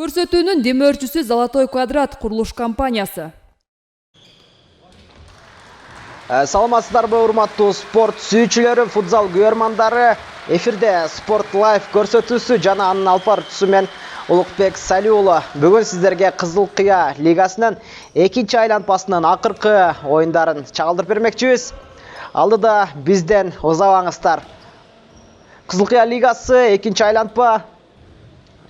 Көрсөтүүнүн демөөрчүсү Золотой квадрат курулуш компаниясы. Саламатсыздарбы, урматтуу спорт сүйүүчүлөрү, футзал күйөрмандары. Эфирде Спорт Лайф көрсөтүүсү жана анын алып баруучусу мен Улукбек Салиулу. Бүгүн сиздерге Кызыл Кыя лигасынын 2-чи айланпасынын акыркы оюндарын чагылдырып бермекчибиз. Алдыда бизден узабаңыздар. Кызыл Кыя лигасы 2-чи айланпа.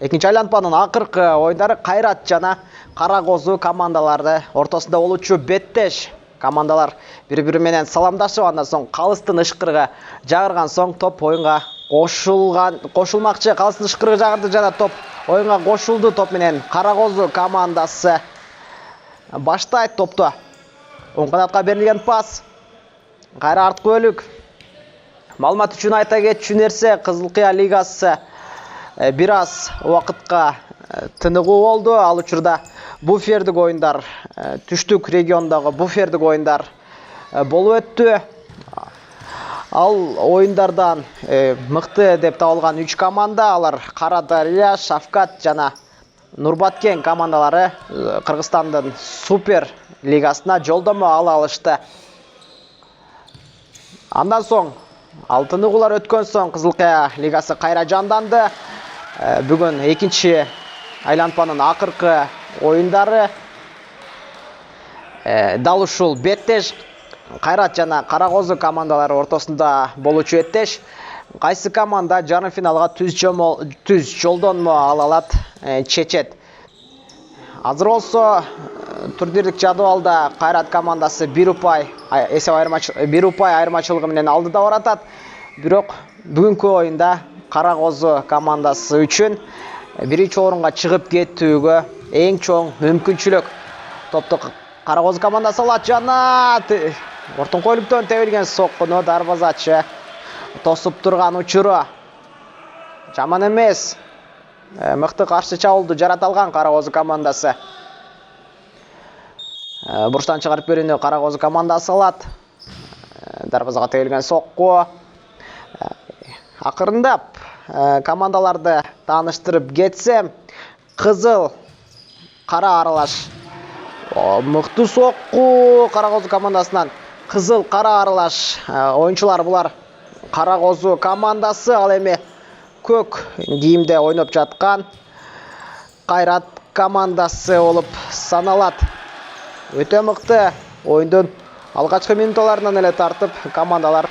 2-чи айланпанын акыркы оюндары Кайрат жана Кара Козу командалары ортосунда болуучу беттеш. Командалар бири-бири менен саламдашып, андан соң калыстын ышкырыгы жагырган соң топ оюнга кошулмакчы. Калыстын ышкырыгы жагырды жана топ оюнга кошулду. Топ менен Кара Козу командасы баштайт топту. Оң канатка берилген пас. Кайра арткы бөлүк. Маалымат үчүн айта кетчү нерсе, Кызыл Кыя лигасы бир аз убакытка тыныгуу болду. Ал учурда буфердик оюндар, түштүк региондогу буфердик оюндар болуп өттү. Ал оюндардан мыкты деп табылган 3 команда, алар Кара Дарыя, Шавкат жана Нурбаткен командалары Кыргызстандын супер лигасына жолдомо ала алышты. Андан соң алтыныгуулар өткөн соң Кызыл Кыя лигасы кайра жанданды. Бүгүн 2-чи айланпанын акыркы оюндары дал ушул беттеш Кайрат жана Кара Козу командалары ортосунда болуучу эттеш. Кайсы команда жарым финалга түз жолдонмо ала алат, чечет. Азыр болсо турнирлик жадыбалда Кайрат командасы 1 упай айырмачылыгы менен алдыда баратат. Бирок бүгүнкү оюнда Кара Козу командасы үчүн биринчи орунга чыгып кетүүгө эң чоң мүмкүнчүлүк. Топту Кара Козу командасы алат жана ортон койлуктон тебилген соккуну дарбазачы тосуп турган учуру жаман эмес. Мыкты каршы чабуулду жарата алган Кара Козу командасы. Бурчтан чыгарып берүүнү Кара Козу командасы алат. Дарбазага тебилген сокку. Акырындап командаларды тааныштырып кетсем, кызыл кара аралаш мыкты сокку Кара Козу командасынан. Кызыл кара аралаш оюнчулар булар Кара Козу командасы. Ал эми көк кийимде ойноп жаткан Кайрат командасы болуп саналат. Өтө мыкты оюндун алгачкы минуттарынан эле тартып командалар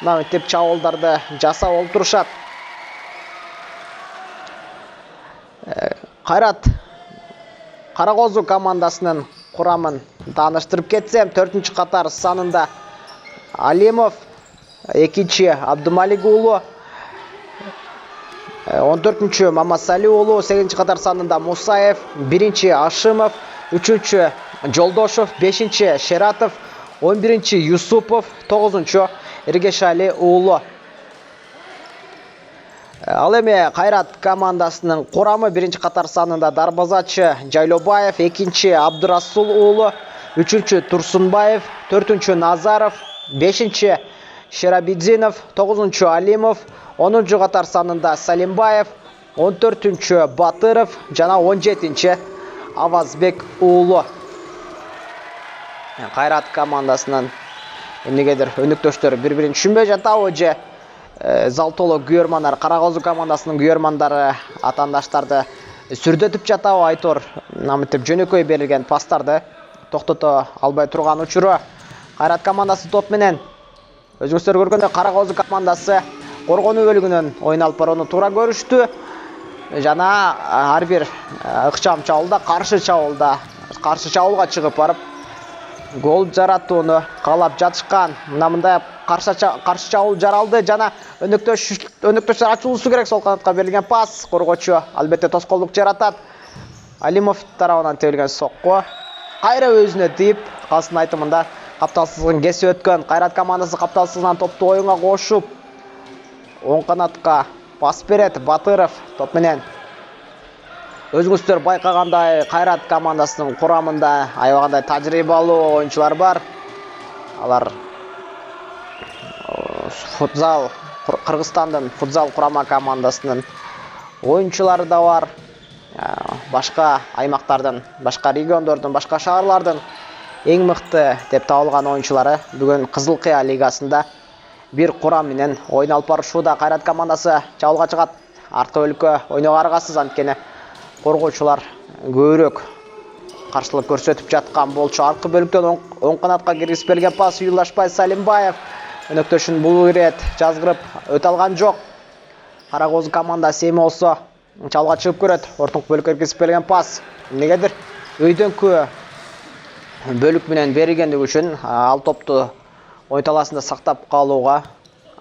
мынтип чабуулдарды жасап олтурушат. Кайрат Кара Козу командасынын курамын тааныштырып кетсем, 4-чү катар санында Алимов, 2-чи Абдумалик уулу, 14-чү Мамасали уулу, 8-чи катар санында Мусаев, 1-чи Ашимов, 3-чү Жолдошов, 5-чи Шератов, 11-чи Юсупов, 9-чу Эргешали уулу. Ал эми Кайрат командасынын курамы 1-чи катар санында дарбазачы Жайлобаев, 2-чи Абдурасул уулу, 3-чү Турсунбаев, 4-чү Назаров, 5-чи Шерабидзинов, 9-чу Алимов, 10-чу катар санында Салимбаев, 14-чү Батыров жана 17-чи Авазбек уулу. Кайрат командасынын эмнегедир өнүктөштөрү бири-бирин түшүнбөй жатабы же зал толо күйөрмандар, Кара Козу командасынын күйөрмандары атаандаштарды сүрдөтүп жатабы, айтор намытып жөнөкөй берилген пастарды токтото албай турган учуру. Кайрат командасы топ менен өзүңүздөр көргөндөй Кара Козу командасы коргонуу бөлүгүнөн ойун алып барууну туура көрүштү жана ар бир ыкчам чабуулда каршы чабуулга чыгып барып гол жаратууну каалап жатышкан. Мындай каршы чабуул жаралды жана өнөктөштөр ачуулуусу керек. Сол канатка берилген пас, коргоочу албетте тоскоолдук жаратат. Алимов тарабынан тебилген сокку кайра өзүнө тийип, калыстын айтымында капталсыздыгын кесип өткөн Кайрат командасы капталсыздан топту оюнга кошуп, оң канатка пас берет. Батыров топ менен өзүңүздөр байкагандай Кайрат командасынын курамында аябагандай тажрыйбалуу оюнчулар бар. Алар Кыргызстандын футзал курама командасынын оюнчулары да бар. башка аймактардын, башка региондордун, башка шаарлардын эң мыкты деп табылган оюнчулары бүгүн Кызыл Кыя лигасында бир курам менен ойун алып барышууда. Кайрат командасы чабуулга чыгат. Арткы бөлүккө ойного аргасыз, анткени коргоочулар көбүрөөк каршылык көрсөтүп жаткан болчу. Арткы бөлүктөн оң канатка киргизип берген пас Юлдашбай Салимбаев өнөктөшүн бул ирет жазгырып өтө алган жок. Кара Козу командасы эми болсо чабуулга чыгып көрөт. Ортоңку бөлүккө киргизип берген пас эмнегедир өйдөнкү бөлүк менен берилгендиги үчүн ал топту оюн талаасында сактап калууга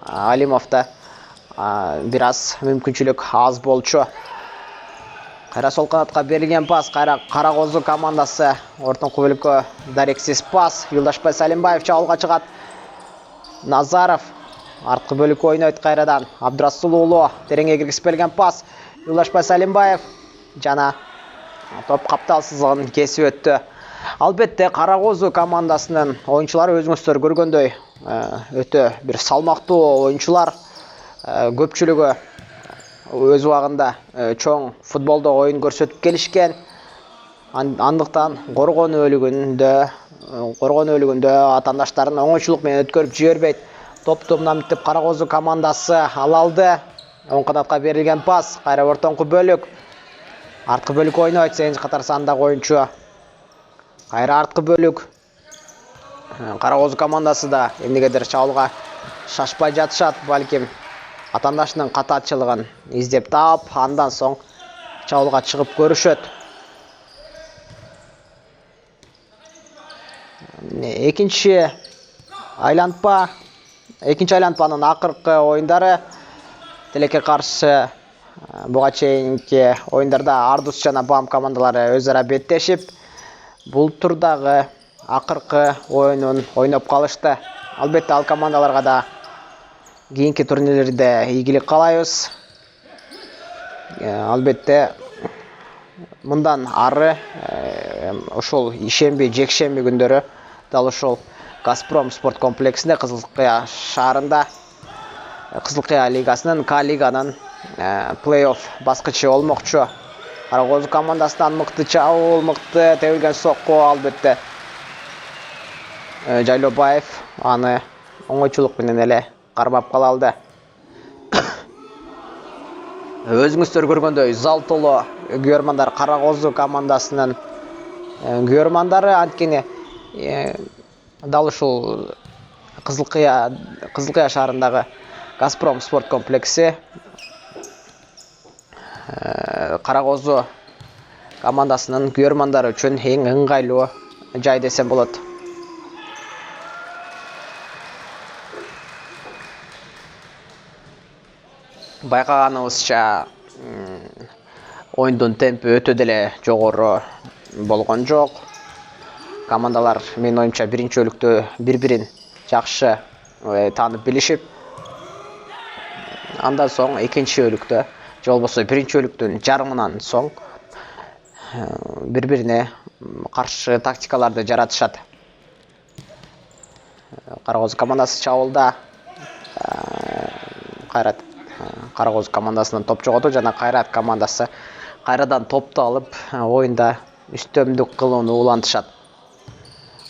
Алимовда бир аз мүмкүнчүлүк аз болчу. Кайра сол канатка берилген пас, Кара Козу командасы ортоңку бөлүккө дарексиз пас. Юлдашбай Салимбаев чабуулга чыгат. Назаров арткы бөлүккө ойнойт кайрадан. Абдырасул уулу тереңге киргизип берген пас. Юлдашбай Салимбаев жана топ капталсыздыгын кесип өттү. Албетте Кара Козу командасынын оюнчулары өзүңүздөр көргөндөй өтө бир салмактуу оюнчулар. Көпчүлүгү өз убагында чоң футболдо оюн көрсөтүп келишкен. Андыктан коргон өлүгүндө атаандаштарын оңойчулук менен өткөрүп жибербейт. Топту мынамиттеп Кара Козу командасы ала алды. Оң канатка берилген пас, кайра ортоңку бөлүк. Арткы бөлүк ойнойт сегизинчи катар сандагы оюнчу. Кайра арткы бөлүк. Кара Козу командасы да эмнегедир чабуулга шашпай жатышат, балким атаандашынын катачылыгын издеп таап, андан соң чабуулга чыгып көрүшөт. Экинчи айлантпанын акыркы оюндары Телекке каршы буга чейинки оюндарда Ардус жана Бам командалары өз ара беттешип, бул турдагы акыркы оюнун ойноп калышты. Албетте ал командаларга да кийинки турнирлерде ийгилик каалайбыз. Албетте мындан ары ошол ишемби, жекшемби күндөрү дал ошол Газпром спорт комплексинде Кызыл Кыя шаарында Кызыл Кыя лигасынын К-лиганын плей-офф баскычы болмокчу. Кара Козу командасынан мыкты чабуул, мыкты тебилген сокку, албетте Жайлобаев аны оңойчулук менен эле кармап кала алды. Өзүңүздөр көргөндөй зал толо күйөрмандар Кара Козу командасынын күйөрмандары, анткени дал ушул Кызыл Кыя шаарындагы Газпром спорт комплекси Кара Козу командасынын күйөрмандары үчүн эң ыңгайлуу жай десем болот. Байкаганыбызча оюндун темпи өтө деле жогору болгон жок. Командалар менин оюмча биринчи бөлүктө бири-бирин жакшы таанып билишип, андан соң экинчи бөлүктө же болбосо биринчи бөлүктүн жарымынан соң бири-бирине каршы тактикаларды жаратышат. Кара Козу командасы чабуулда Кайрат Кара Козу командасынан топ жоготу жана Кайрат командасы кайрадан топту алып оюнда үстөмдүк кылууну улантышат.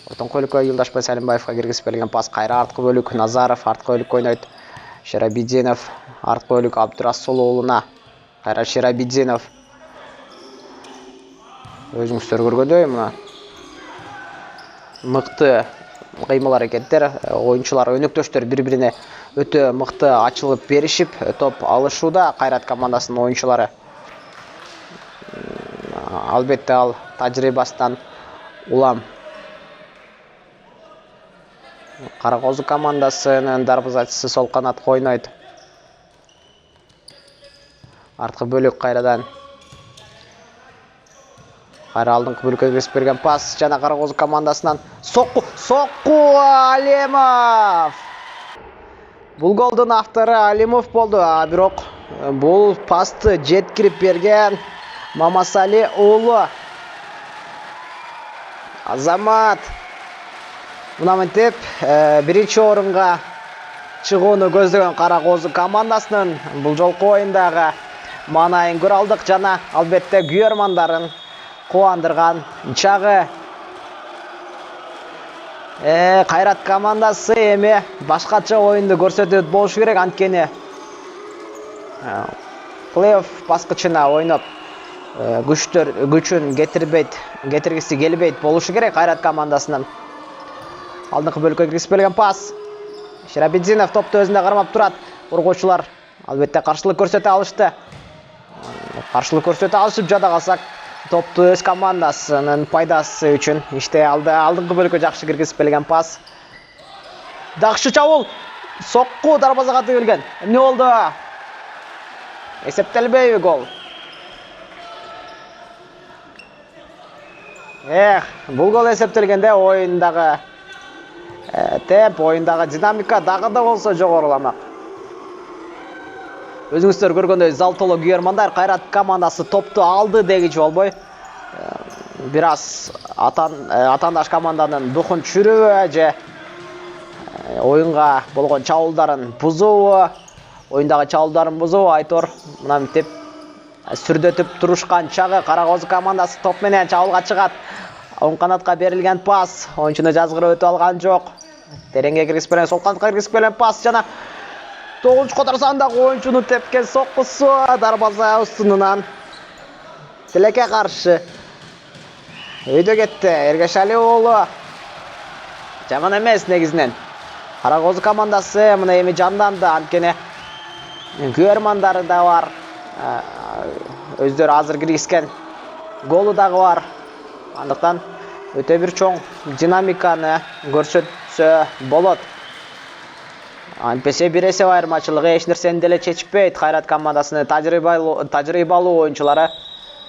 Ортоңку бөлүккө Юлдашбай Салимбаевга киргизип берилген пас, кайра арткы бөлүк Назаров, арткы бөлүк ойнойт Шерабидинов, арткы бөлүк Абдырасул уулуна, кайра Шерабидинов. Өзүңүздөр көргөндөй мына мыкты кыймыл аракеттер, оюнчулар, өнөктөштөр бири-бирине өтө мыкты ачылып беришип, топ алышууда. Кайрат командасынын оюнчулары албетте ал тажрыйбасынан улам. Кара Козу командасынын дарбазачысы сол канатка ойнойт. Арткы бөлүк кайрадан алдыңкы бөлүккө киргизип берген пас жана Кара Козу командасынан сокку Алимов. Бул голдун автору Алимов болду, бирок бул пасты жеткирип берген Мамасали уулу Азамат мынамынтип биринчи орунга чыгууну көздөгөн Кара Козу командасынын бул жолку оюндагы маанайын көрө алдык жана албетте күйөрмандарын кубандырган чагы. Кайрат командасы эми башкача оюнду көрсөтөт болушу керек, анткени плей-офф баскычына ойноп күчүн кетиргиси келбейт болушу керек Кайрат командасынын. Алдыңкы бөлүккө киргизип берилген пас. Ширабидзинов топту өзүнө кармап турат. Коргоочулар албетте каршылык көрсөтө алышты. Каршылык көрсөтө алышып жада калсак, топту өз командасынын пайдасы үчүн иштей алды. Алдыңкы бөлүккө жакшы киргизип берилген пас. Жакшы чабуул. Сокку дарбазага тигилген. Эмне болду? Эсептелбейби гол? Бул гол эсептелгенде оюндагы темп, оюндагы динамика дагы да болсо жогоруламак. Өзүңүздөр көргөндөй зал толо күйөрмандар. Кайрат командасы топту алды дегичи болбой, бир аз атаандаш команданын духун түшүрүүбү же оюнга болгон чабуулдарын бузуубу, оюндагы чабуулдарын бузуубу Айтор мына мынтип сүрдөтүп турушкан чагы. Кара Козу командасы топ менен чабуулга чыгат. Оң канатка берилген пас, оюнчуну жазгырып өтүп алган жок. Тереңге киргизип берген, сол канатка киргизип берген пас жана 9-котор сандагы оюнчунун тепкен соккусу дарбаза устунунан тилекке каршы өйдө кетти. Эргешали уулу жаман эмес негизинен. Кара Козу командасы мына эми жанданды, анткени күйөрмандары да бар. Өздөрү азыр киргизген голу дагы бар. Андыктан өтө бир чоң динамиканы көрсөтсө болот. Антпесе бир эсеп айырмачылыгы эч нерсени деле чечпейт. Кайрат командасынын тажрыйбалуу оюнчулары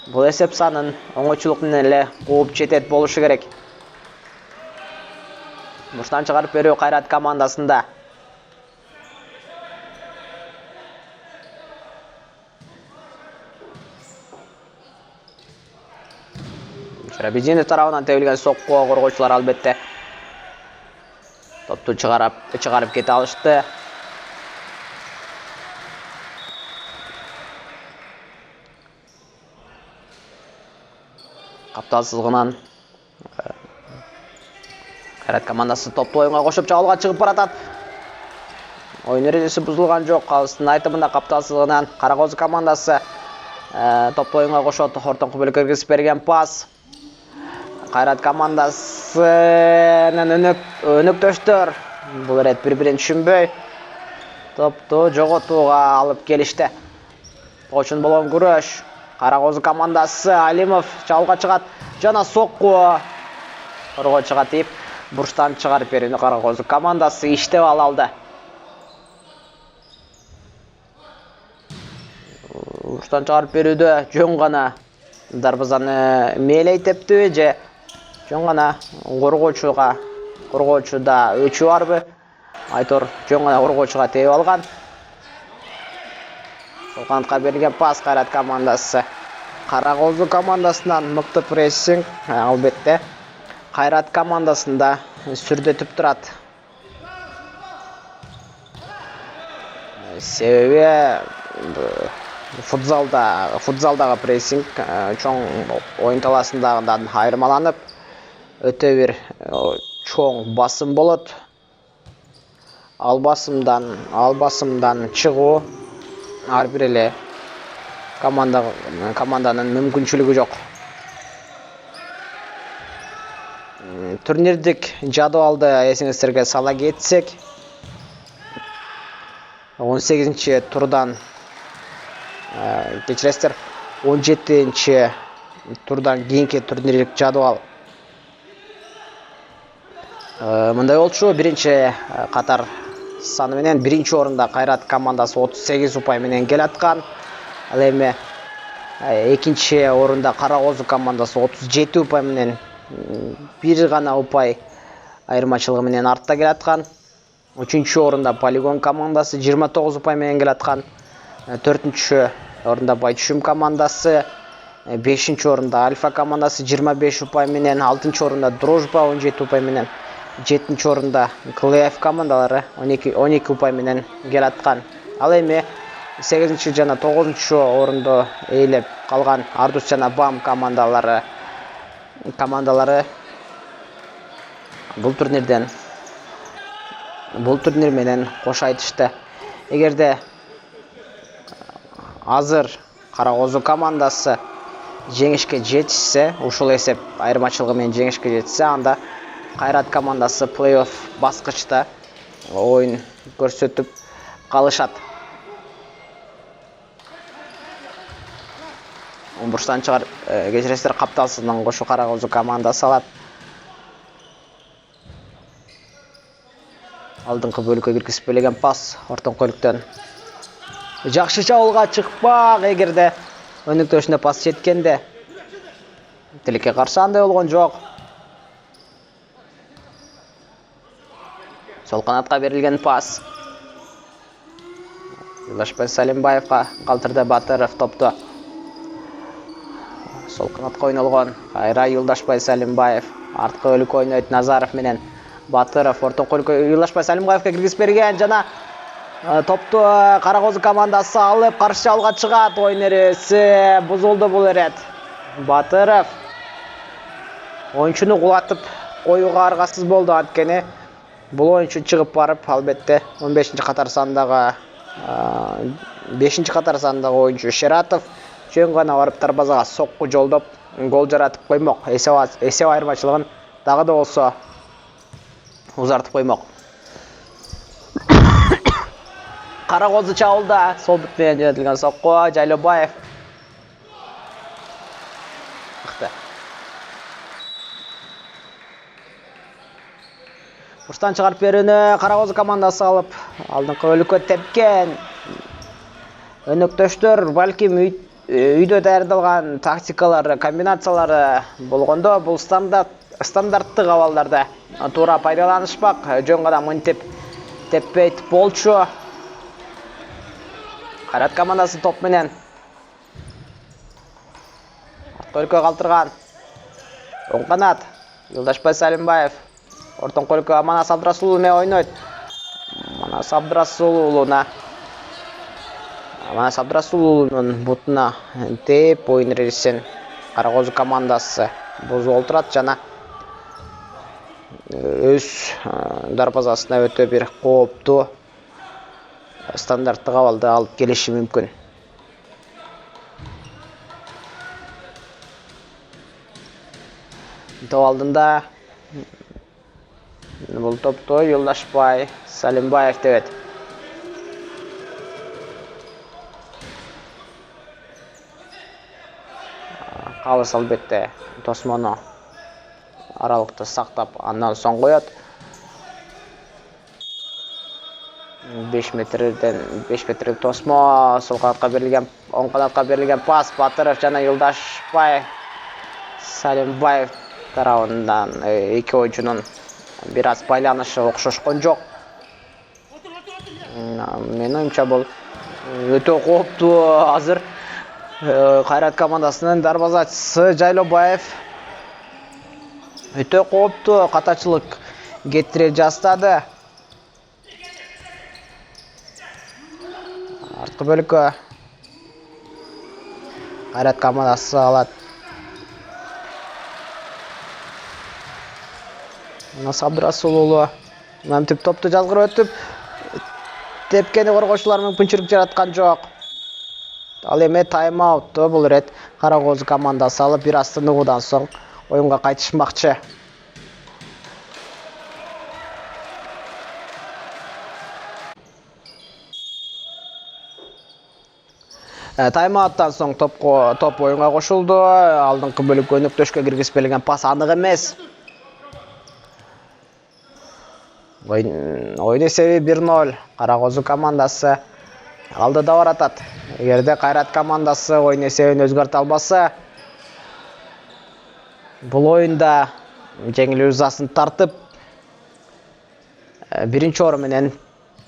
бул эсеп санын оңойчулук менен эле кууп жетет болушу керек. Бурчтан чыгарып берүү Кайрат командасында. Ширабидзинов тарабынан тебилген соккуга коргоочулар албетте топту чыгарып кете алышты. Капталсыздыгынан Кайрат командасы топту оюнга кошуп чабуулга чыгып баратат. Оюн эрежеси бузулган жок. Калыстын айтымында капталсыздыгынан Кара Козу командасы топту оюнга кошот. Ортоңку бөлүккө киргизип берген пас. Кайрат командасынын өнөктөштөр бул ирет бири-бирин түшүнбөй топту жоготууга алып келишти. Очун болгон күрөш. Кара Козу командасы Алимов чабуулга чыгат жана сокку коргоочуга тийип бурчтан чыгарып берүүнү Кара Козу командасы иштеп алды. Бурчтан чыгарып берүүдө жөн гана дарбазаны мээлей тептиби же жөн гана коргоочуда өчү барбы? Айтор жөн гана коргоочуга терип алган. Сол канатка берилген пас Кайрат командасы. Кара Козу командасынан мыкты прессинг албетте Кайрат командасында сүрдөтүп турат. Себеби футзалдагы прессинг чоң оюн талаасындагыдан айырмаланып өтө бир чоң басым болот. Ал басымдан чыгуу ар бир эле команданын мүмкүнчүлүгү жок. Турнирдик жадыбалды эсиңиздерге сала кетсек, 18-нчи турдан кечиресиздер, 17-нчи турдан кийинки турнирдик жадыбал мындай болчу. Биринчи катар саны менен биринчи орунда Кайрат командасы 38 упай менен келаткан. Ал эми экинчи орунда Кара Козу командасы 37 упай менен бир гана упай айырмачылыгы менен артта келаткан. Үчүнчү орунда Полигон командасы 29 упай менен келаткан. Төртүнчү орунда Байчүм командасы, 5-нчи орунда Альфа командасы 25 упай менен, 6-нчы орунда Дружба 17 упай менен, 7-нчи орунда КЛФ командалары 12 упай менен келаткан. Ал эми 8 жана 9 орунду ээлеп калган Ардус жана БАМ командалары бул турнир менен кош айтышты. Эгерде азыр Кара Козу командасы жеңишке жетишсе, ушул эсеп айырмачылыгы менен жеңишке жетсе, анда Кайрат командасы плей-офф баскычта оюн көрсөтүп калышат. Бурштан чыгар кечиресиздер, капталсыздан кошу Кара Козу командасы алат. Алдыңкы бөлүккө киргизбелеген пас ортон көйлүктөн. Жакшы чабуулга чыкпак, эгерде өнүктөшүнө пас жеткенде. Тилекке каршы андай болгон жок. Сол канатка берилген пас. Юлдашбай Салимбаевга калтырды Батыров топту. Сол канатка ойнолгон. Кайра Юлдашбай Салимбаев. Арткы бөлүккө ойнойт Назаров менен Батыров. Ортон көйлүккө Юлдашбай Салимбаевга киргизип берген жана топту Кара Козу командасы алып каршы чабуулга чыгат. Оюн эреси бузулду бул ирет. Батыров оюнчуну кулатып коюуга аргасыз болду, анткени бул оюнчу чыгып барып, албетте 15-катар сандагы 5-катар сандагы оюнчу Шератов жөн гана барып дарбазага сокку жолдоп гол жаратып коймок. Эсеп айырмачылыгын дагы да болсо узартып коймок. Кара Козу чабуулда сол бут менен жөнөтүлгөн сокку. Жайлобаев Бурштан чыгарып берүүнү Кара Козу командасы алып, алдыңкы бөлүккө тепкен. Өнөктөштөр балким үйдө даярдалган тактикалары, комбинациялары болгондо бул стандарттык абалдарда туура пайдаланышпак. Жөн гана мынтип теппейт болчу. Кайрат командасы топ менен Көлкө калтырган. Оң канат Юлдашбай Салимбаев. Ортон көлкө Манас Абдрасулуу менен ойнойт. Манас Абдрасулуунун бутуна теп оюн эрежесин Кара Козу командасы бузуп олтурат жана өз дарбазасына өтө бир кооптуу стандарттык абалды алып келиши мүмкүн. Топ алдында бул топту Юлдашбай Салимбаев дебет. Калыс албетте тосмону аралыкты сактап, андан соң коет. 5 метрден тосмо, сол канатка берилген, оң канатка берилген пас. Батыров жана Юлдашбай Салимбаев тарабынан эки оюнчунун бир аз байланышы окшошкон жок. Менин оюмча бул өтө кооптуу. Азыр Кайрат командасынын дарбазачысы Жайлобаев өтө кооптуу катачылык кетире жастады. Арткы бөлүккө Кайрат командасы алат. Манас Абдрасулуу мамтип топту жазгырып өтүп тепкени коргоочулар мүмкүнчүлүк жараткан жок. Ал эми тайм-аутту бул рет Кара Козу командасы алып, бир аз тыныгуудан соң оюнга кайтышмакчы. Тайм-ауттан соң топ оюнга кошулду. Алдыңкы бөлүккө өнөктөшкө киргизбелеген пас анык эмес. Оюн эсеби 1-0. Кара Козу командасы алдыда баратат. Эгерде Кайрат командасы оюн эсебин өзгөртө албаса, бул оюнда жеңилүү ызасын тартып, биринчи орун менен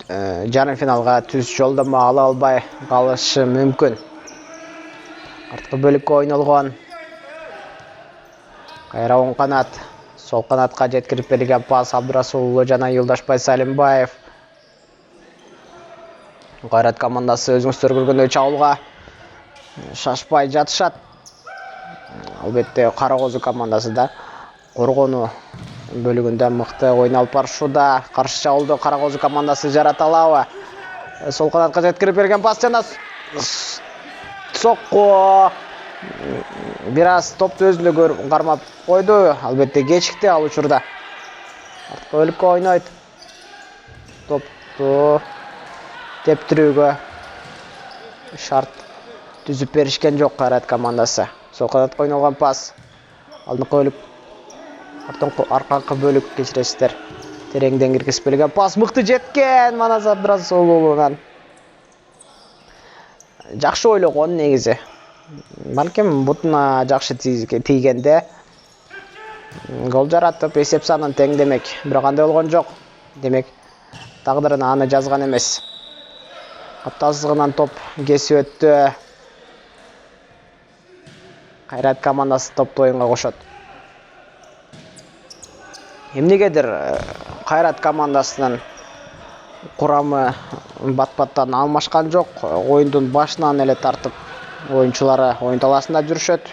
жарым финалга түз жолдомо ала албай калышы мүмкүн. Арткы бөлүккө ойнолгон. Кайра оң канат, сол канатка жеткирип берилген пас. Абдрасулуу жана Юлдашбай Салимбаев. Кайрат командасы өзүңүздөр көргөндөй чабуулга шашпай жатышат. Албетте Кара Козу командасы да коргонуу бөлүгүндө мыкты ойын алып барышууда. Каршы чабуулду Кара Козу командасы жарата алабы? Сол канатка жеткирип берген пас жана сокку. Бир аз топту өзүнө кармап койду. Албетте кечикти ал учурда. Артка ойнойт. Топту тептирүүгө шарт түзүп беришкен жок Кайрат командасы. Сол канатка ойнолгон пас. Алдыңкы бөлүк аркаңкы бөлүк кечиресиздер. Тереңден киргизип берген пас мыкты жеткен Манас Абдрасулуулунан. Жакшы ойлогон негизи. Балким бутуна жакшы тийгенде гол жаратып эсеп санын теңдемек. Бирок андай болгон жок. Демек тагдырына аны жазган эмес. Капталсызгынан топ кесип өттү. Кайрат командасы топту оюнга кошот. Эмнегедир Кайрат командасынын курамы бат-баттан алмашкан жок. Оюндун башынан эле тартып оюнчулары оюн талаасында жүрүшөт.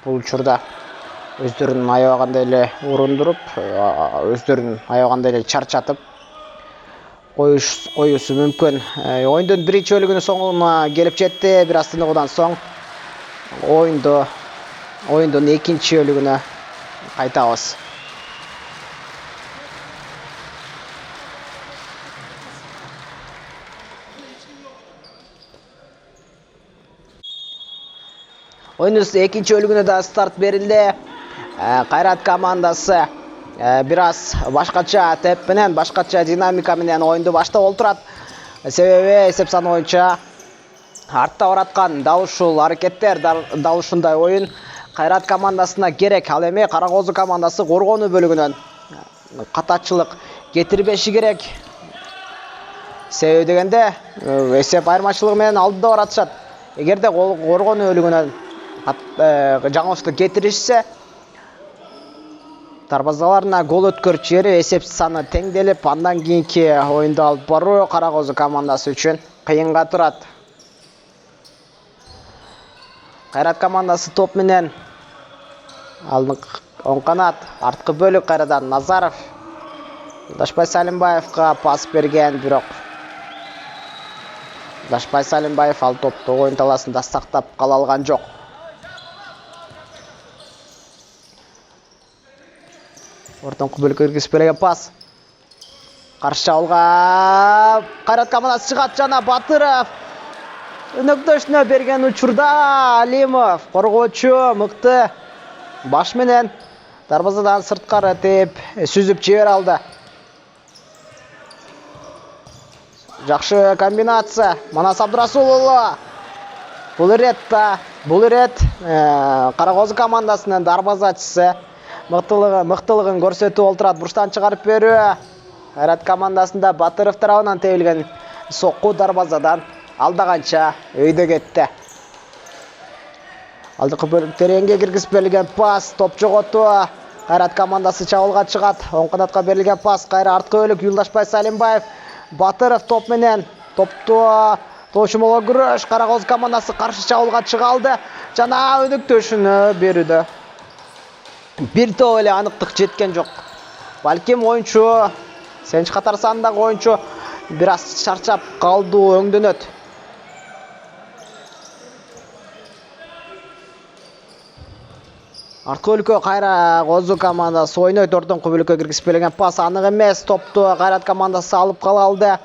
Бул учурда өздөрүн аябагандай эле урундуруп, өздөрүн аябагандай эле чарчатып коюусу мүмкүн. Оюндун биринчи бөлүгүнүн соңуна келип жетти. Бир аз тыныгуудан соң оюндун экинчи бөлүгүнө кайтабыз. Oyunun ikinci bölümüne de start verildi. Kayrat komandası biraz başkaça tep менен, başkaça dinamika менен oyundu başta olturat. Sebebi esep sаны oyunca артта бараткан дал ушул аракеттер, дал ушундай oyun Кайрат командасына керек. Ал эми Кара Козу командасы коргонуу бөлүгүнөн катачылык кетирбеши керек. Себеби дегенде эсеп айырмачылыгы менен алдыда баратышат. Эгерде коргонуу бөлүгүнөн жаңылыштык кетиришсе, дарбазаларына гол өткөрчү жери эсеп саны теңделип, андан кийинки оюнду алып баруу Кара Козу командасы үчүн кыйынга турат. Кайрат командасы топ менен алдыңкы оң канат, арткы бөлүк кайрадан Назаров Дашпай Салимбаевга пас берген, бирок Дашпай Салимбаев ал топту оюн талаасында сактап кала алган жок. Ортоңку бөлүккө киргизип берген пас. Каршы чабуулга Кайрат командасы чыгат жана Батыров өнөктөшүнө берген учурда Алимов коргоочу мыкты баш менен дарбазадан сырткары тээп сүзүп жибере алды. Жакшы комбинация. Манас Абдрасулуулу. Бул ирет Кара Козу командасынын дарбазачысы мыктылыгын көрсөтүп олтурат. Бурчтан чыгарып берүү. Кайрат командасында Батыров тарабынан тебилген сокку дарбазадан алдаганча өйдө кетти. Алдыңкы бөлүк тереңге киргизип берилген пас, топ жоготуу. Кайрат командасы чабуулга чыгат. Оң канатка берилген пас, кайра арткы бөлүк Юлдашбай Салимбаев. Батыров топ менен топту тошумолго күрөш. Кара Козу командасы каршы чабуулга чыга алды жана өнөктөшүнө берүүдө бир топ эле аныктык жеткен жок. Балким оюнчу Сенч катар сандагы оюнчу бир аз чарчап калдуу өңдөнөт. Арткы бөлүккө Кайра Козу командасы ойнойт. Ортоңку бөлүккө киргизип берилген пас анык эмес. Топту Кайрат командасы алып кала алды.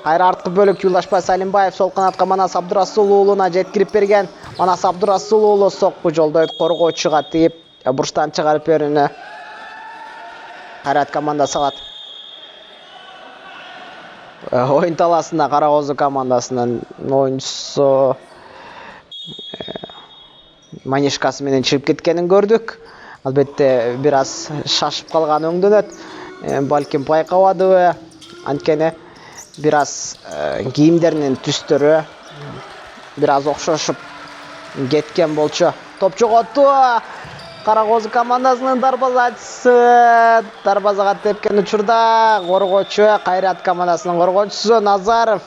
Кайра арткы бөлүк Юлдашбай Салимбаев сол канатка Манас Абдрасулуулуна жеткирип берген. Манас Абдрасулуулу сокку жолдойт, коргоочуга тийип бурчтан чыгарып берүүнү Кайрат командасы алат. Оюн талаасында Кара Козу командасынын оюнчусу манишкасы менен чыгып кеткенин көрдүк. Албетте бир аз шашып калган өңдөнөт. Балким байкабадыбы, анткени бир аз кийимдеринин түстөрү бир аз окшошуп кеткен болчу. Топ жоготту. Карагозы командасынын дарбазачысы. Дарбазага тепкен учурда коргоочу Кайрат командасынын коргоочусу Назаров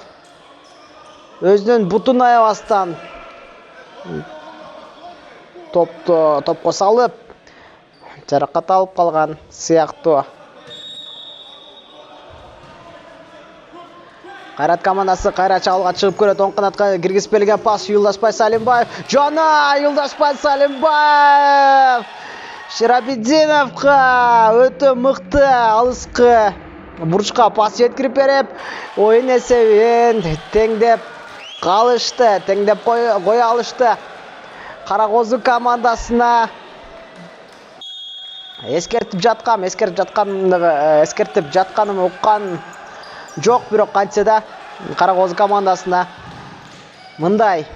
өзүнүн бутун аябастан топко салып жаракат алып калган сыяктуу. Кайрат командасы кайра чабуулга чыгып көрөт. Оң канатка киргизип берилген пас Юлдашбай Салимбаев. Жана Юлдашбай Салимбаев Ширабидиновго өтө мыкты алыскы бурчка пас жеткирип берип, оюн эсебин теңдеп калышты, теңдеп кое алышты. Карагозы командасына эскертип жатканым уккан жок, бирок кантсе да Карагозы командасына мындай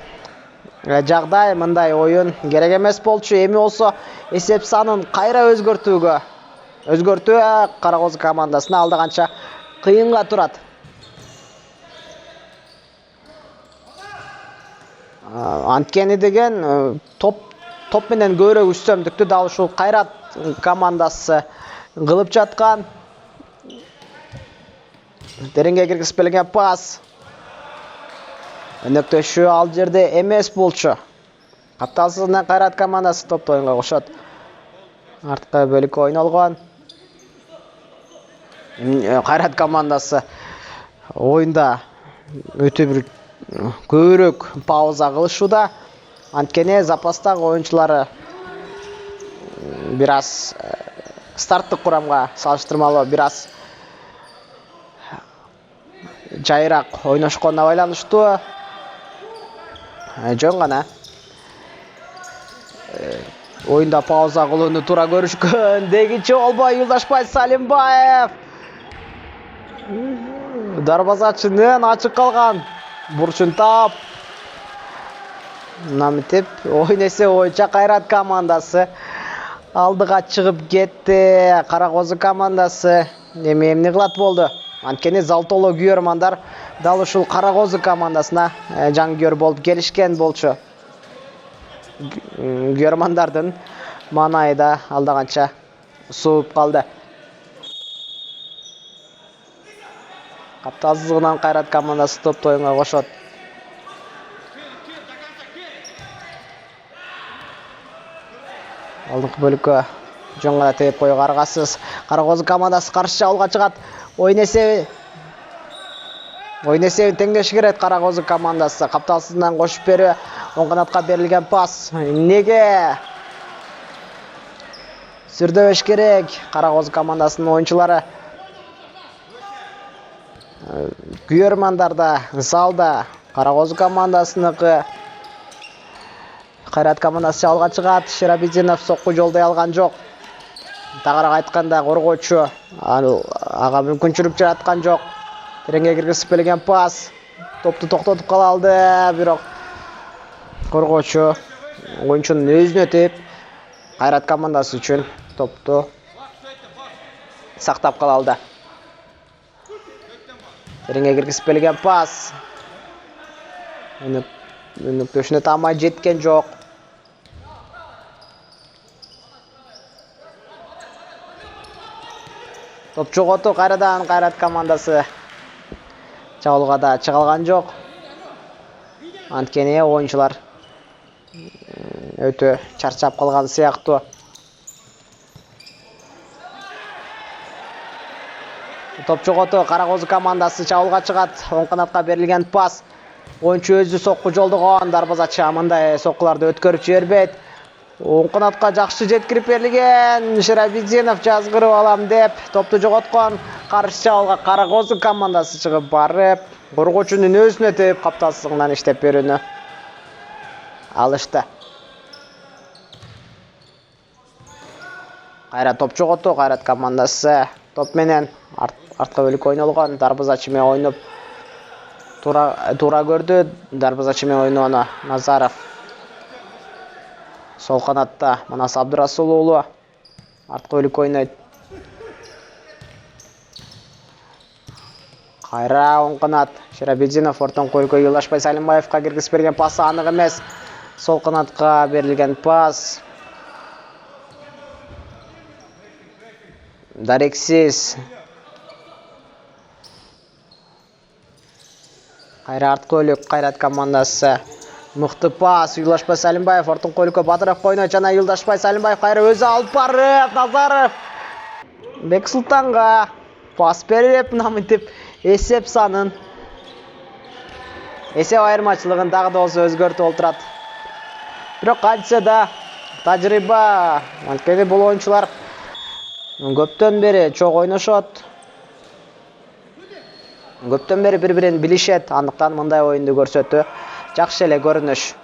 жагдай, мындай оюн керек эмес болчу. Эми болсо эсеп санын кайра өзгөртүү Карагозы командасына алда канча кыйынга турат. Анткени деген топ менен көбүрөөк үстөмдүктү дал ушул Кайрат командасы кылып жаткан. Тереңге киргизип берилген пас. Өнөктөшүү ал жерде эмес болчу. Капталсыздан Кайрат командасы топту оюнга кошот. Артка бөлүккө ойнолгон. Кайрат командасы оюнда өтө бир көбүрөөк пауза кылышууда. Анткени запастагы оюнчулары бир аз старттык курамга салыштырмалуу бир аз жайыраак ойношконуна байланыштуу. Жөн гана оюнда пауза кылууну туура көрүшкөн. Дегичи болбой Юлдашбай Салимбаев дарбазачынын ачык калган бурчун таап намитип оюн эсеби боюнча Кайрат командасы алдыга чыгып кетти. Карагозы командасы эмне кылат болду? Анткени Залтооло күйөрмандар дал ушул Карагозы командасына жангүйөр болуп келишкен болчу. Күйөрмандардын маанайы да алда канча сууп калды. Капталсыздыгынан Кайрат командасы топту оюнга кошот. Алдыңкы бөлүккө жөн гана тээп коюуга аргасыз. Карагозы командасы каршы чабуулга чыгат. Оюн эсебин теңдеши керек Карагозы командасы. Капталсыздан кошуп берүү. Оң канатка берилген пас. Неге сүрдөбөш керек Карагозы командасынын оюнчулары. Күйөрмандарда залда Карагозы командасыныкы. Кайрат командасы чабуулга чыгат. Ширабидинов сокку жолдой алган жок. Тагыраак айтканда коргоочу ага мүмкүнчүлүк жараткан жок. Тереңге киргизип берилген пас. Топту токтотуп кала алды, бирок коргоочу оюнчунун өзүнө тээп Кайрат командасы үчүн топту сактап кала алды. Тереңге киргизип берилген пас. Өнөктөшүнө таамай жеткен жок. Топ жоготу кайрадан Кайрат командасы чабуулга да чыга алган жок. Анткени оюнчулар өтө чарчап калган сыяктуу. Топ жоготу Карагозы командасы чабуулга чыгат. Оң канатка берилген пас. Оюнчу өзү сокку жолдогон. Дарбазачы мындай соккуларды өткөрүп жибербейт. Оң канатка жакшы жеткирип берилген. Ширабидинов жазгырып алам деп топту жоготкон. Каршы чабуулга Карагозы командасы чыгып барып, коргоочунун өзүнө тээп капталсыздыгынан иштеп берүүнү алышты. Кайра топ жоготу Кайрат командасы топ менен артка бөлүккө ойнолгон. Дарбазачы менен ойноп туура көрдү. Дарбазачы менен ойноону Назаров. Сол канатта Манас Абдырасул уулу артка бөлүккө ойнойт. Кайра оң канат Ширабидинов ортон бөлүккө Юлдашбай Салимбаевга киргизип берген пасы анык эмес. Сол канатка берилген пас. дарексиз. Кайра артқы өлік Қайрат командасы. Мықты пас, Юлдашбай Салимбаев, ортын қолыққа Батыров қойны, жана Юлдашбай Салимбаев қайра өзі алып барып, Назаров. Бексұлтанға пас беріп, намытып, есеп санын. Есеп айырмашылығын дағы да осы өзгөртіп олтырады. Бірақ қайтса да тажрыйба, анткени бұл ойыншылар көптөн бери чоң ойношот. Көптөн бери бири-бирин билишет, андыктан мындай ойынды көрсөтүү жакшы эле көрүнүш.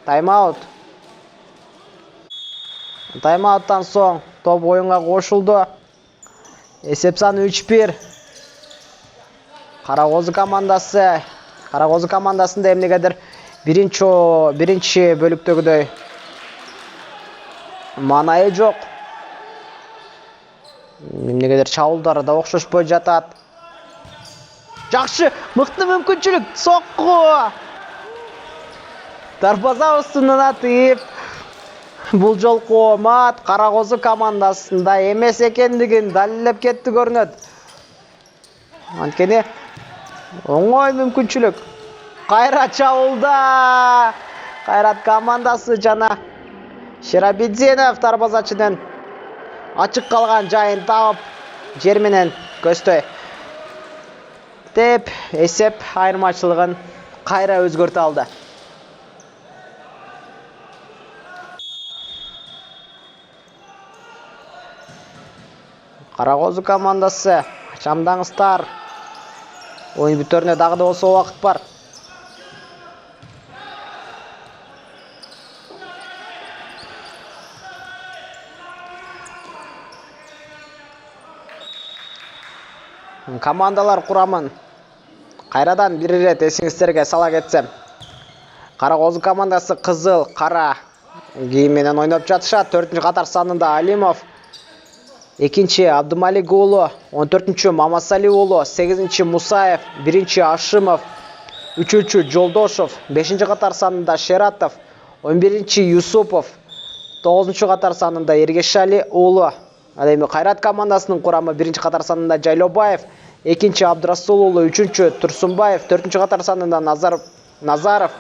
Тайм-аут. Тайм-ауттан соң топ оюнга кошулду. Эсеп саны 3-1. Карагозу командасында эмнегедир биринчи бөлүктөгүдөй манайы жок. Эмнегедир чабуулдары да окшошпой жатат. Жакшы, мыкты мүмкүнчүлүк, сокку. Дарбаза устунан атып. Бул жолку омат Карагозу командасында эмес экендигин далилдеп кетти көрүнөт. Анткени оңой мүмкүнчүлүк. Кайра чабуулда. Кайрат командасы жана Шерабидзинов дарбазачыдан ачык калган жайын таап жер менен көздөй деп эсеп айырмачылыгын кайра өзгөртө алды. Карагозу командасы чамдаңыздар. Oyun бүтөрүнө дагы да болсо убакыт бар. Командалар курамын кайрадан бир ирет эсиңиздерге сала кетсем. Карагозу командасы кызыл, кара кийим менен ойноп жатышат. 4-чү катар санында Алимов, 2-чи Абдымалик уулу, 14-чү Мамасали уулу, 8-чи Мусаев, 1-чи Ашимов, 3-чү Жолдошов, 5-чи катар санында Шератов, 11-чи Юсупов, 9-чу катар санында Эргешали уулу. Адайми Кайрат командасынын курамы 1-чи катар санында Жайлобаев, 2-чи Абдырасул уулу, 3-чү Турсунбаев, 4-чү катар санында Назаров,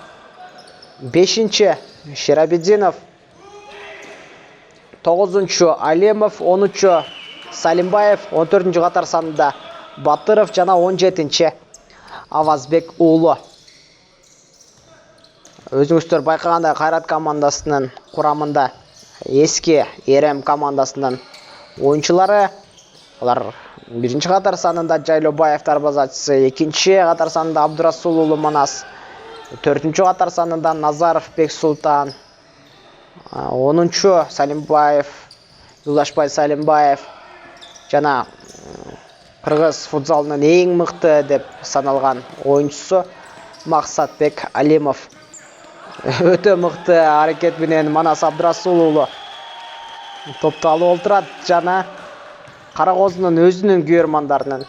5-чи Шерабидзинов, 9-чу Алемов, 10-чу Салимбаев, 14-чү катар санында Батыров жана 17-чи Авазбек уулу. Өзүңүздөр байкагандай Кайрат командасынын курамында эски Эрем командасынын oyunçuları. Алар 1-чи катар санында Жайлобаев дарбазачысы, 2-чи катар санында Абдырасул уулу Манас, 4-чү катар санында Назаров Бексултан, 10-чу Салимбаев, Юлдашбай Салимбаев жана кыргыз футзалынын эң мыкты деп саналган oyunчусу Максатбек Алимов. Өтө мыкты аракет менен Манас Абдырасул уулу топту алып олтурат жана Карагозунун өзүнүн күйөрмандарынын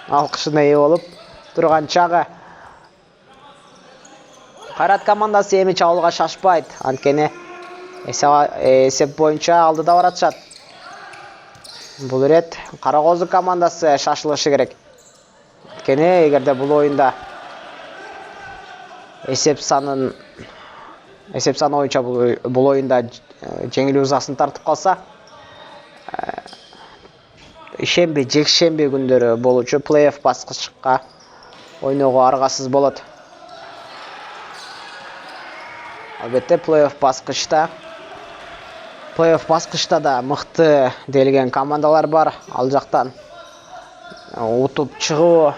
алкышына ээ болуп турган чагы. Кайрат командасы эми чабуулга шашпайт, анткени эсеп боюнча алдыда баратышат. Бул ирет Карагозу командасы шашылышы керек. Анткени эгерде бул оюнда эсеп саны боюнча бул оюнда жеңилүү узасын тартып калса, ишемби, жекшемби күндөрү болуучу плей-офф баскычка ойноого аргасыз болот. Албетте плей-офф баскычта да мыкты делген командалар бар. Ал жактан утуп чыгуу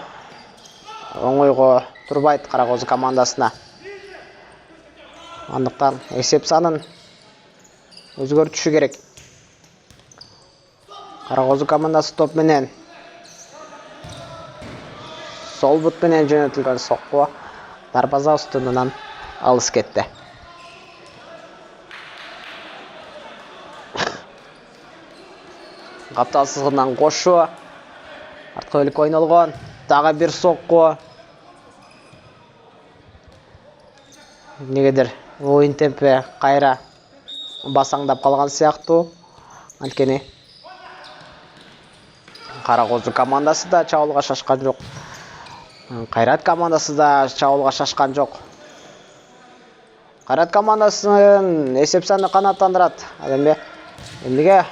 оңойго турбайт Карагозу командасына. Андыктан эсеп санын өзгөртүшү керек. Карагозу командасы топ менен сол бут менен жөнөтүлгөн сокку дарбаза устунан алыс кетти. Капталсызгынан кошу артка өлүк ойнолгон. Дагы бир сокку. Негедир оюн темпи кайра басаңдап калган сыяктуу. Анткени Кара Козу командасы да чабуулга шашкан жок. Кайрат командасы да чабуулга шашкан жок. Кайрат командасын эсеп саны канааттандырат. Ал эми эмнеге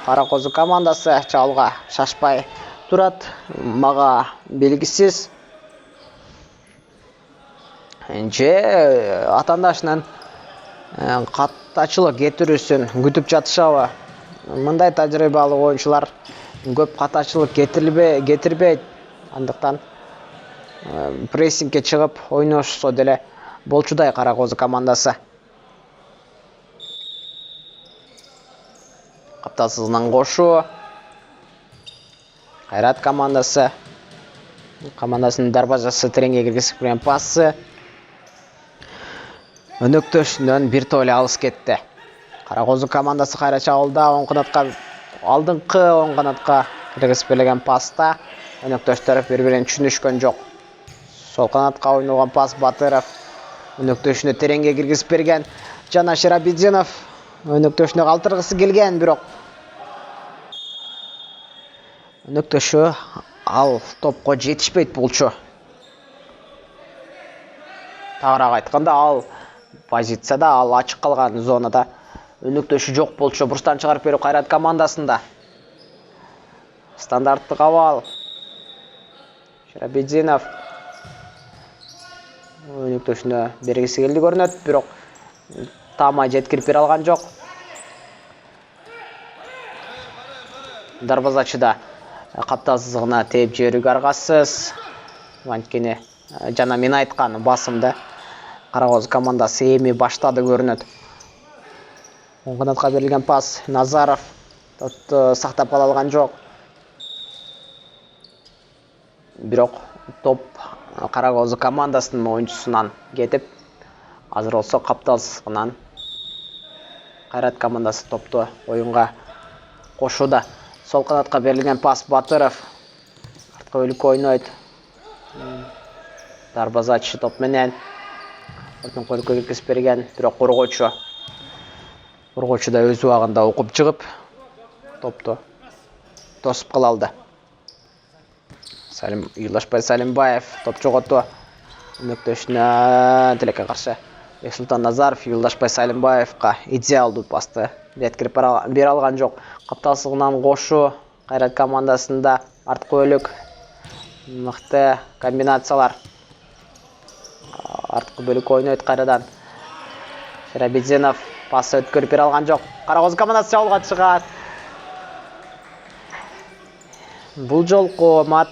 Кара Козу командасы чабуулга шашпай турат? Мага белгисиз. Же атандашынан катачылык кетирүүсүн күтүп жатышабы? Мындай тажрыйбалуу оюнчулар көп катачылык кетирбейт. Андыктан прессингке чыгып ойношсо деле болчудай Кара Козу командасы. Капталсызынан кошу. Кайрат командасы. Командасынын дарбазасы тереңге киргизип кирген пасы. Өнөктөшүнөн бир топ эле алыс кетти. Кара Козу командасы кайра чабуулда оң канатка алдыңкы оң канатка киргизип берилген паста өнөктөштөр бири-бирин түшүнүшкөн жок. Сол канатка ойногон пас Батыров өнөктөшүнө тереңге киргизип берген. Жана Шерабидинов өнөктөшүнө калтыргысы келген, бирок өнөктөшү ал топко жетишпейт болчу. Тагыраак айтканда, ал позицияда, ал ачык калган зонада өнөктөшү жок болчу. Бурчтан чыгарып берүү Кайрат командасында. Стандарттык абал. Шерабидинов өнөктөшүнө бергиси келди көрүнөт, бирок тамай жеткирип бере алган жок. Дарбазачы да капталсыздыгына тээп жиберүүгө аргасыз. Анткени жана мен айткан басымды Кара Козу командасы эми баштады көрүнөт. Оң канатка берилген пас Назаров сактап кала алган жок. Бирок топ Кара Козу командасынын оюнчусунан кетип, азыр болсо капталсыздыгынан Кайрат командасы топту оюнга кошууда. Сол канатка берилген пас Батыров артка бөлүккө ойнойт. Дарбазачы топ менен ордун колукко киргизип берген, бирок коргоочу да өз убагында окуп чыгып топту тосуп кала алды. Юлдашбай Салимбаев топ жоготу. Өнөктөшүнө тилекке каршы Бексултан Назаров Юлдашбай Салимбаевка идеалдуу пасты жеткирип бере алган жок. Капталсыздыгынан кошу Кайрат командасында артка бөлүк мыкты комбинациялар. Артка бөлүк ойнойт кайрадан. Шерабидинов пасы өткөрүп бере алган жок. Кара Козу командасы чабуулга чыгат. Бул жолку мат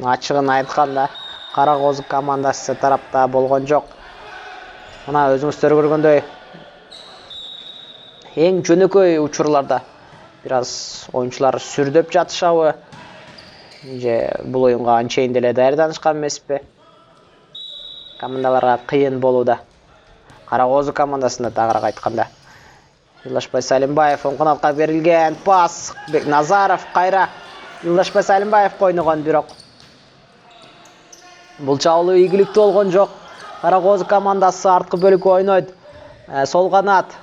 ачыгын айтканда Кара Козу командасы тарапта болгон жок. Мына өзүңүздөр көргөндөй эң жөнөкөй учурларда бир аз оюнчулар сүрдөп жатышабы? Же бул оюнга анчейин деле даярданышкан эмеспи? Командаларга кыйын болууда. Кара Козу командасында тагыраак айтканда Юлдашбай Салимбаев оң канатка берилген пас Назаров кайра Юлдашбай Салимбаевка ойногон, бирок бул чабуулуу ийгиликтүү болгон жок. Кара Козу командасы артка бөлүккө ойнойт. Сол канат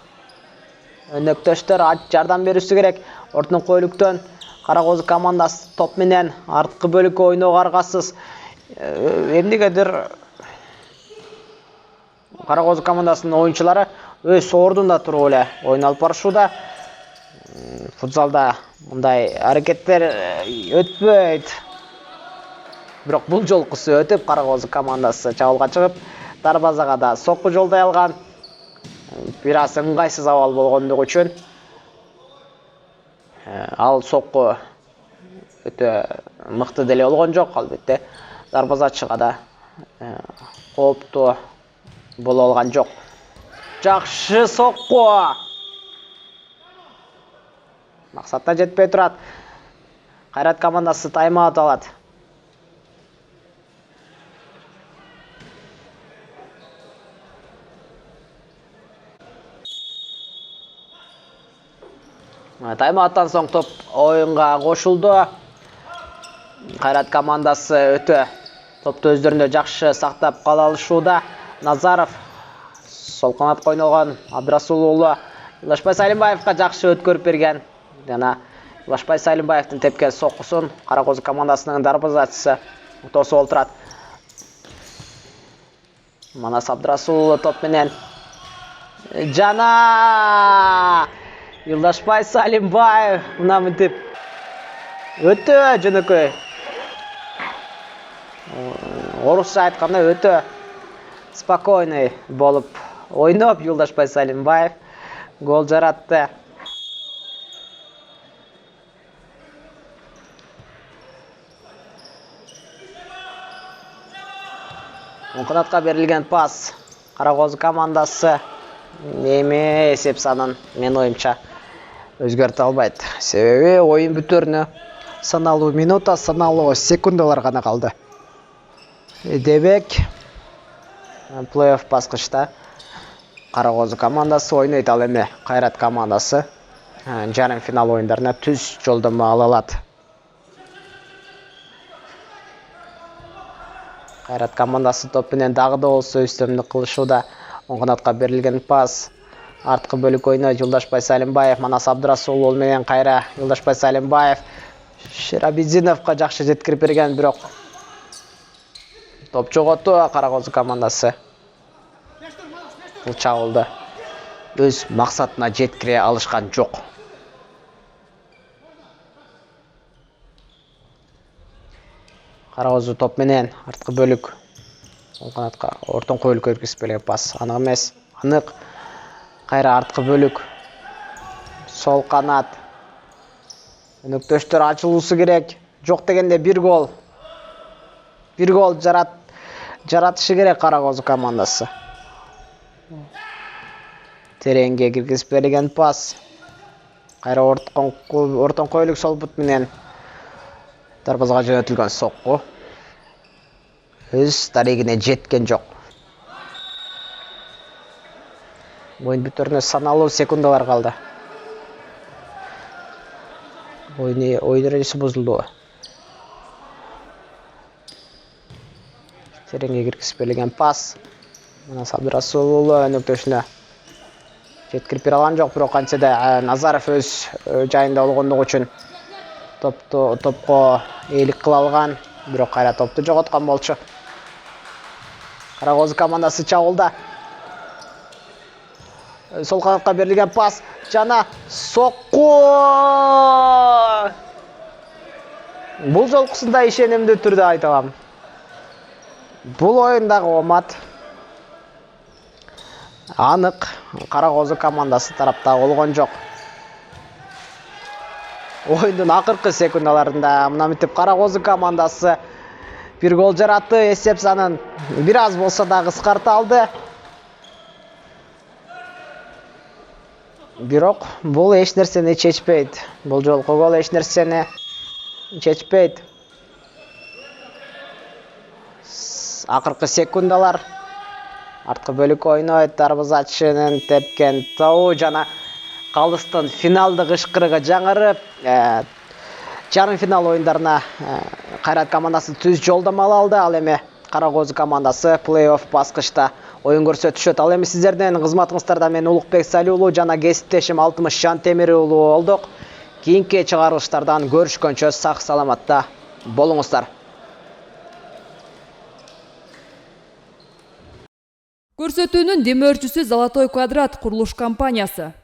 өнөктөштөр жардам берүүсү керек. Ордун койлуктон Кара Козу командасы топ менен артка бөлүккө ойноого аргасыз. Эмнегедир Кара Козу командасынын оюнчулары өз ордунда туруп эле ойун алып барышууда. Футзалда мындай аракеттер өтпөйт. Бирок бул жолкусу өтүп, Кара Козу командасы чабуулга чыгып, дарбазага да сокку жолдой алган. Бир аз ыңгайсыз абал болгондугу үчүн ал сокку өтө мыкты деле болгон жок, албетте. Дарбазачыга да кооптуу боло алган жок. Жакшы сокку. Максатына жетпей турат. Кайрат командасы тайм-аут алат. Тайм-ауттан соң топ оюнга кошулду. Кайрат командасы өтө топту өздөрүндө жакшы сактап кала алышууда. Назаров сол канатка ойногон Абдрасул уулу Юлдашбай Салимбаевка жакшы өткөрүп берген. Жана Юлдашбай Салимбаевдин тепкен соккусун Кара Козу командасынын дарбазачысы тосуп олтурат. Манас Абдрасулов топ менен жана Юлдашбай Салимбаев мына мынтип өтө жөнөкөй. Орусча айтканда өтө спокойный болуп ойноп Юлдашбай Салимбаев гол жаратты. Оң канатка берилген пас. Кара Козу командасы эми эсеп санын мен оюмча өзгөртө албайт. Себеби оюн бүтөрүнө саналуу минута, саналуу секундалар гана калды. Демек, плей-офф баскычта Кара Козу командасы ойнойт, ал эми Кайрат командасы жарым финал оюндарына түз жолдомо ала алат. Кайрат командасы топ менен дагы да болсо үстөмдүк кылышууда. Оң канатка берилген пас. Арткы бөлүк ойнойт Юлдашбай Салимбаев, Манас Абдрасулов менен кайра Юлдашбай Салимбаев. Шерабидзиновго жакшы жеткирип берген, бирок топ жоготу Кара Козу командасы. Бул чабуулду өз максатына жеткире алышкан жок. Кара Козу топ менен арткы бөлүк оң канатка ортон койлукка өткүзүп берген пас. Анык эмес, анык. Кайра арткы бөлүк. Сол канат. Өнөктөштөр ачылуусу керек. Жок дегенде бир гол. Бир гол жаратышы керек Кара Козу командасы. Тереңге киргизип берген пас. Кайра ортон койлук сол бут менен дарбазага жөнөтүлгөн сокку. Өз тарегине жеткен жок. Оюн бүтөрүнө саналуу секундалар калды. Оюн эрежеси бузулду. Тереңге киргизип берилген пас. Манас Абдрасулов өнөктөшүнө жеткирип бере алган жок, бирок кантсе да Назаров өз жайында болгондугу үчүн топко ээлик кыла алган, бирок кайра топту жоготкон болчу. Кара Козу командасы чабуулда. Сол канатка берилген пас жана сокку. Бул жолкусунда ишенимдүү түрдө айта алам. Бул оюндагы омат анык Кара Козу командасы тарапта болгон жок. Оюндун акыркы секундаларында мына мынтип Кара Козу командасы бир гол жаратты, эсеп санын бир аз болсо да кыскарта алды. Бирок бул эч нерсени чечпейт. Бул жолку гол эч нерсени чечпейт. Акыркы секундалар. Арткы бөлүк ойнойт, дарбазачынын тепкен тобу жана калыстын финалдык ышкырыгы жаңырып, жарым финал оюндарына Кайрат командасы түз жолдомо ала алды. Ал эми Кара Козу командасы плей-офф баскычта оюн көрсөтүшөт. Ал эми сиздердин кызматыңыздарда мен Улукбек Сали уулу жана кесиптешим Алтымыш Жантемир уулу болдук. Кийинки чыгарылыштардан көрүшкөнчө сак саламатта болуңуздар. Көрсөтүүнүн демөөрчүсү Золотой квадрат курулуш компаниясы.